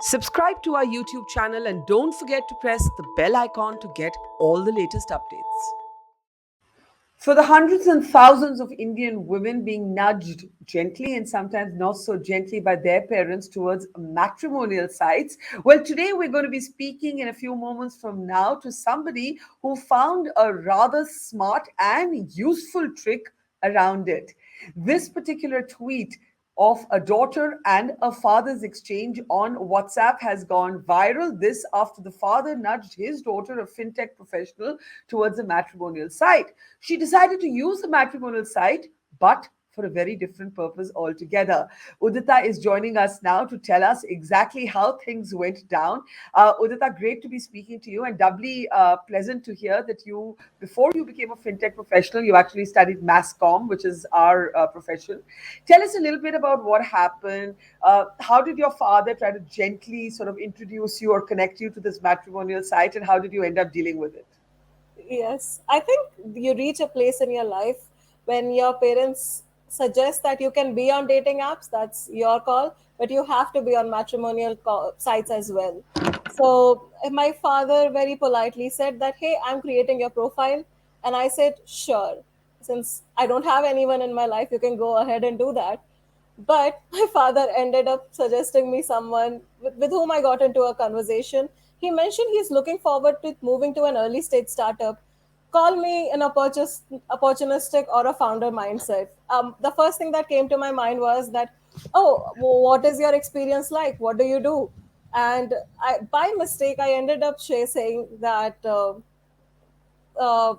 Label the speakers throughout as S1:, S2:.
S1: Subscribe to our YouTube channel and don't forget to press the bell icon to get all the latest updates. For the hundreds and thousands of Indian women being nudged gently and sometimes not so gently by their parents towards matrimonial sites, well, today we're going to be speaking in a few moments from now to somebody who found a rather smart and useful trick around it. This particular tweet of a daughter and a father's exchange on WhatsApp has gone viral. This after the father nudged his daughter, a fintech professional, towards a matrimonial site. She decided to use the matrimonial site, but for a very different purpose altogether. Udita is joining us now to tell us exactly how things went down. Udita, great to be speaking to you, and doubly pleasant to hear that you, before you became a fintech professional, you actually studied mass comm, which is our profession. Tell us a little bit about what happened. How did your father try to gently sort of introduce you or connect you to this matrimonial site, and how did you end up dealing with it?
S2: Yes, I think you reach a place in your life when your parents suggest that you can be on dating apps, that's your call, but you have to be on sites as well. So my father very politely said that, hey, I'm creating your profile. And I said, sure. Since I don't have anyone in my life, you can go ahead and do that. But my father ended up suggesting me someone with whom I got into a conversation. He mentioned he's looking forward to moving to an early stage startup. Call me an opportunistic or a founder mindset. The first thing that came to my mind was that, oh, what is your experience like? What do you do? And by mistake, I ended up saying uh,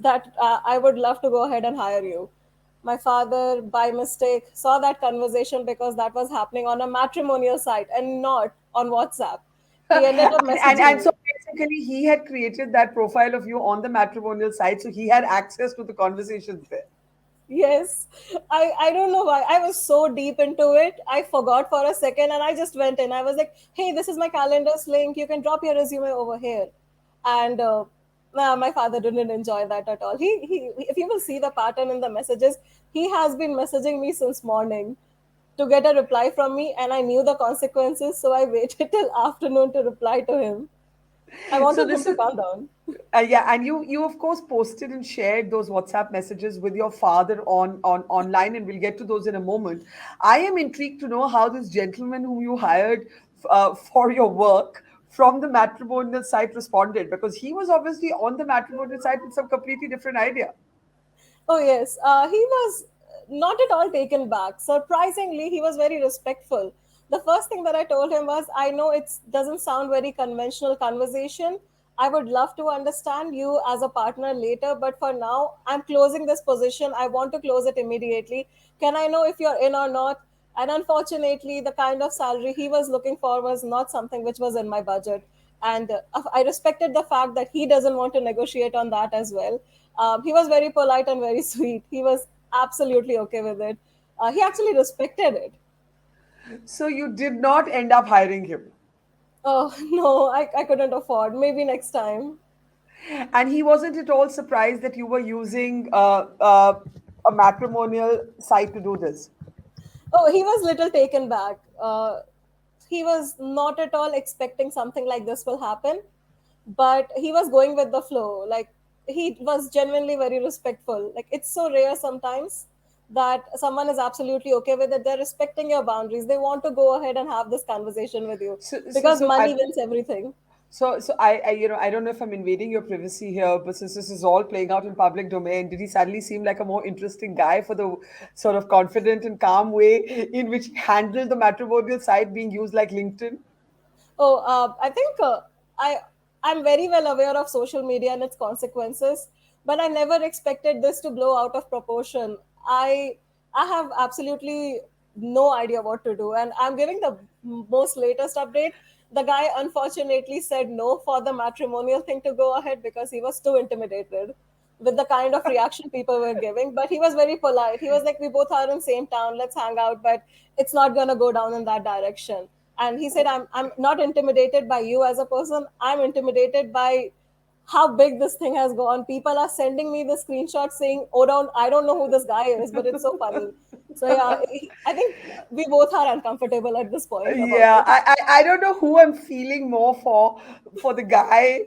S2: that I would love to go ahead and hire you. My father, by mistake, saw that conversation because that was happening on a matrimonial site and not on WhatsApp. He ended up
S1: And
S2: messaging
S1: so
S2: me.
S1: basically, he had created that profile of you on the matrimonial site, so he had access to the conversations there.
S2: Yes, I don't know why. I was so deep into it. I forgot for a second and I just went in. I was like, hey, this is my calendar's link. You can drop your resume over here. And nah, my father didn't enjoy that at all. If you will see the pattern in the messages, he has been messaging me since morning to get a reply from me. And I knew the consequences. So I waited till afternoon to reply to him. I
S1: So
S2: wanted him
S1: this
S2: to
S1: is
S2: calm down.
S1: yeah, and you of course posted and shared those WhatsApp messages with your father on online, and we'll get to those in a moment. I am intrigued to know how this gentleman whom you hired for your work from the matrimonial site responded, because he was obviously on the matrimonial site with some completely different idea.
S2: Oh, yes. He was not at all taken back. Surprisingly, he was very respectful. The first thing that I told him was, I know it doesn't sound very conventional conversation. I would love to understand you as a partner later, but for now, I'm closing this position. I want to close it immediately. Can I know if you're in or not? And unfortunately, the kind of salary he was looking for was not something which was in my budget. And I respected the fact that he doesn't want to negotiate on that as well. He was very polite and very sweet. He was absolutely okay with it. He actually respected it.
S1: So you did not end up hiring him.
S2: Oh, no, I couldn't afford. Maybe next time.
S1: And he wasn't at all surprised that you were using a matrimonial site to do this.
S2: Oh, he was little taken back. He was not at all expecting something like this will happen, but he was going with the flow. Like, he was genuinely very respectful. Like, it's so rare sometimes that someone is absolutely okay with it. They're respecting your boundaries. They want to go ahead and have this conversation with you
S1: So, so,
S2: because
S1: so I,
S2: money wins everything.
S1: so I don't know if I'm invading your privacy here, but since this is all playing out in public domain, did he suddenly seem like a more interesting guy for the sort of confident and calm way in which he handled the matrimonial site being used like LinkedIn?
S2: Oh, I think I I'm very well aware of social media and its consequences, but I never expected this to blow out of proportion. I have absolutely no idea what to do, and I'm giving the most latest update. The guy unfortunately said no for the matrimonial thing to go ahead because he was too intimidated with the kind of reaction people were giving. But he was very polite. He was like, "We both are in same town. Let's hang out, but it's not gonna go down in that direction." And he said, I'm not intimidated by you as a person. I'm intimidated by how big this thing has gone. People are sending me the screenshots saying, oh, I don't know who this guy is, but it's so funny. So yeah, I think we both are uncomfortable at this point about
S1: Yeah,
S2: it.
S1: I don't know who I'm feeling more for the guy,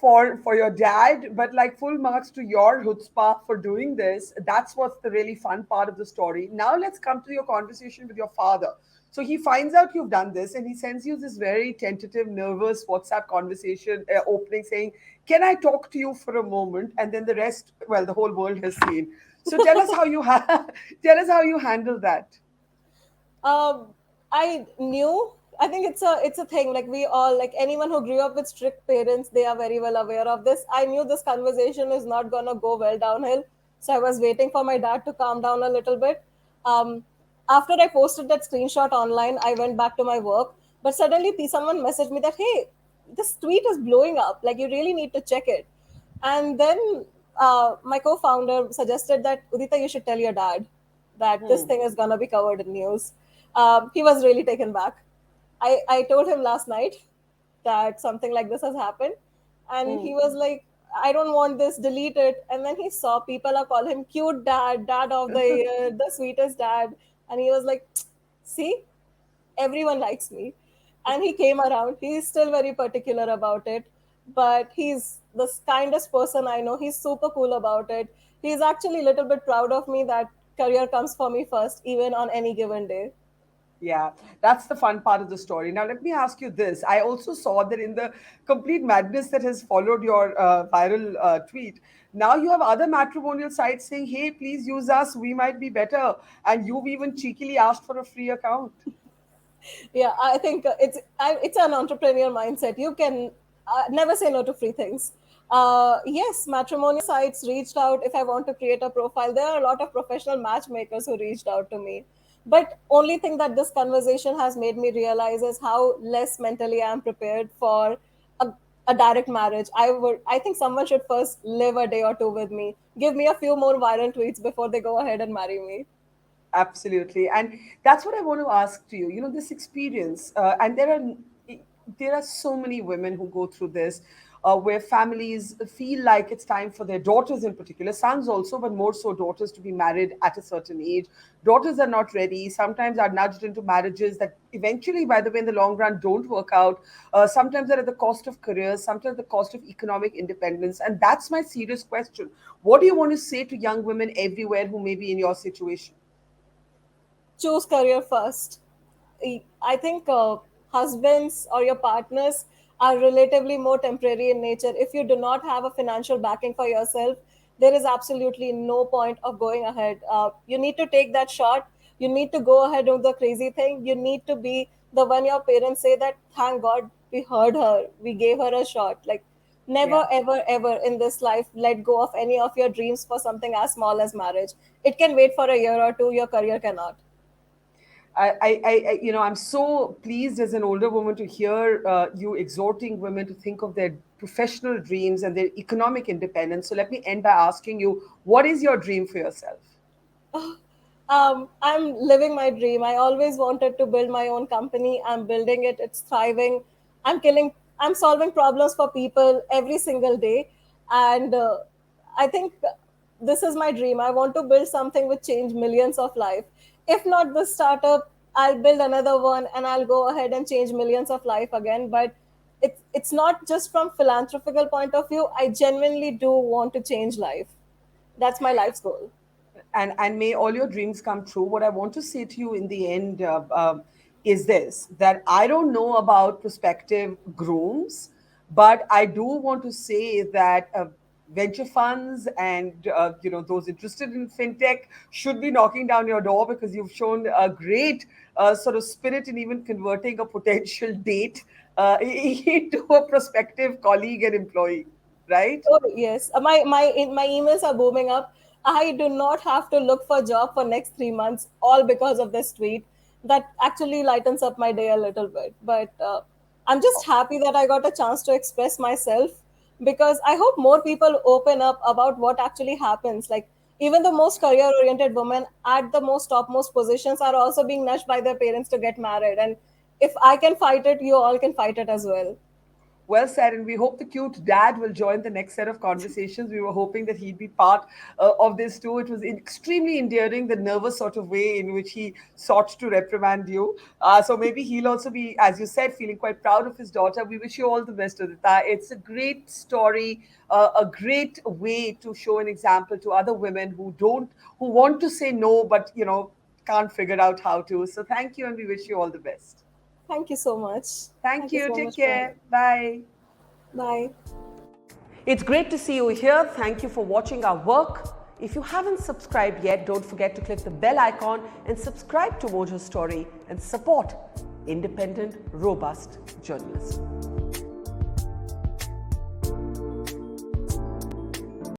S1: for your dad, but like full marks to your chutzpah for doing this. That's what's the really fun part of the story. Now let's come to your conversation with your father. So he finds out you've done this, and he sends you this very tentative, nervous WhatsApp conversation opening saying, "Can I talk to you for a moment?" And then the rest, well, the whole world has seen. So tell us how you tell us how you handle that.
S2: um I knew, I think it's a thing, like we all, like anyone who grew up with strict parents, they are very well aware of this. I knew this conversation is not gonna go well downhill, so I was waiting for my dad to calm down a little bit. um After I posted that screenshot online, I went back to my work, but suddenly someone messaged me that, hey, this tweet is blowing up, like you really need to check it. And then my co-founder suggested that, Udita, you should tell your dad that this
S1: Hmm.
S2: thing is gonna be covered in news. He was really taken back. I told him last night that something like this has happened, and he
S1: Hmm.
S2: was like, I don't want this, delete it. And then he saw people are calling him cute dad, dad of the year, the sweetest dad, and he was like, see, everyone likes me. And he came around. He's still very particular about it, but he's the kindest person I know. He's super cool about it. He's actually a little bit proud of me that career comes for me first, even on any given day.
S1: Yeah, that's the fun part of the story. Now, let me ask you this. I also saw that in the complete madness that has followed your viral tweet, now you have other matrimonial sites saying, hey, please use us. We might be better. And you've even cheekily asked for a free account.
S2: Yeah, I think it's an entrepreneur mindset. You can never say no to free things. Yes, matrimonial sites reached out if I want to create a profile. There are a lot of professional matchmakers who reached out to me. But only thing that this conversation has made me realize is how less mentally I am prepared for a, a direct marriage. I think someone should first live a day or two with me. Give me a few more viral tweets before they go ahead and marry me.
S1: Absolutely. And that's what I want to ask to you. You know, this experience, and there are so many women who go through this, where families feel like it's time for their daughters in particular, sons also, but more so daughters, to be married at a certain age. Daughters are not ready, sometimes are nudged into marriages that eventually, by the way, in the long run, don't work out. Sometimes they're at the cost of careers, sometimes the cost of economic independence. And that's my serious question. What do you want to say to young women everywhere who may be in your situation?
S2: Choose career first. I think husbands or your partners are relatively more temporary in nature. If you do not have a financial backing for yourself, there is absolutely no point of going ahead. You need to take that shot. You need to go ahead and do the crazy thing. You need to be the one your parents say that, thank God we heard her, we gave her a shot. Like, never,
S1: Yeah.
S2: ever, ever in this life let go of any of your dreams for something as small as marriage. It can wait for a year or two, your career cannot.
S1: I'm so pleased as an older woman to hear you exhorting women to think of their professional dreams and their economic independence. So let me end by asking you, what is your dream for yourself?
S2: I'm living my dream. I always wanted to build my own company. I'm building it. It's thriving. I'm solving problems for people every single day. And I think this is my dream. I want to build something which change millions of life. If not this startup, I'll build another one and I'll go ahead and change millions of life again. But it's not just from philanthropical point of view. I genuinely do want to change life. That's my life's goal.
S1: And may all your dreams come true. What I want to say to you in the end is this: that I don't know about prospective grooms, but I do want to say that venture funds and those interested in fintech should be knocking down your door, because you've shown a great sort of spirit in even converting a potential date into a prospective colleague and employee, right?
S2: Oh yes, my emails are booming up. I do not have to look for a job for next 3 months, all because of this tweet. That actually lightens up my day a little bit. But I'm just happy that I got a chance to express myself, because I hope more people open up about what actually happens. Like, even the most career-oriented women at the most topmost positions are also being nudged by their parents to get married. And if I can fight it, you all can fight it as well.
S1: Well said, and we hope the cute dad will join the next set of conversations. We were hoping that he'd be part of this too. It was extremely endearing, the nervous sort of way in which he sought to reprimand you. So maybe he'll also be, as you said, feeling quite proud of his daughter. We wish you all the best, Udita. It's a great story, a great way to show an example to other women who want to say no, but can't figure out how to. So thank you, and we wish you all the best.
S2: Thank you so much.
S1: Thank
S2: Thank you
S1: you.
S2: so
S1: Take
S2: much for having
S1: care. Bye.
S2: me. Bye.
S1: It's great to see you here. Thank you for watching our work. If you haven't subscribed yet, don't forget to click the bell icon and subscribe to Mojo Story and support independent, robust journalism.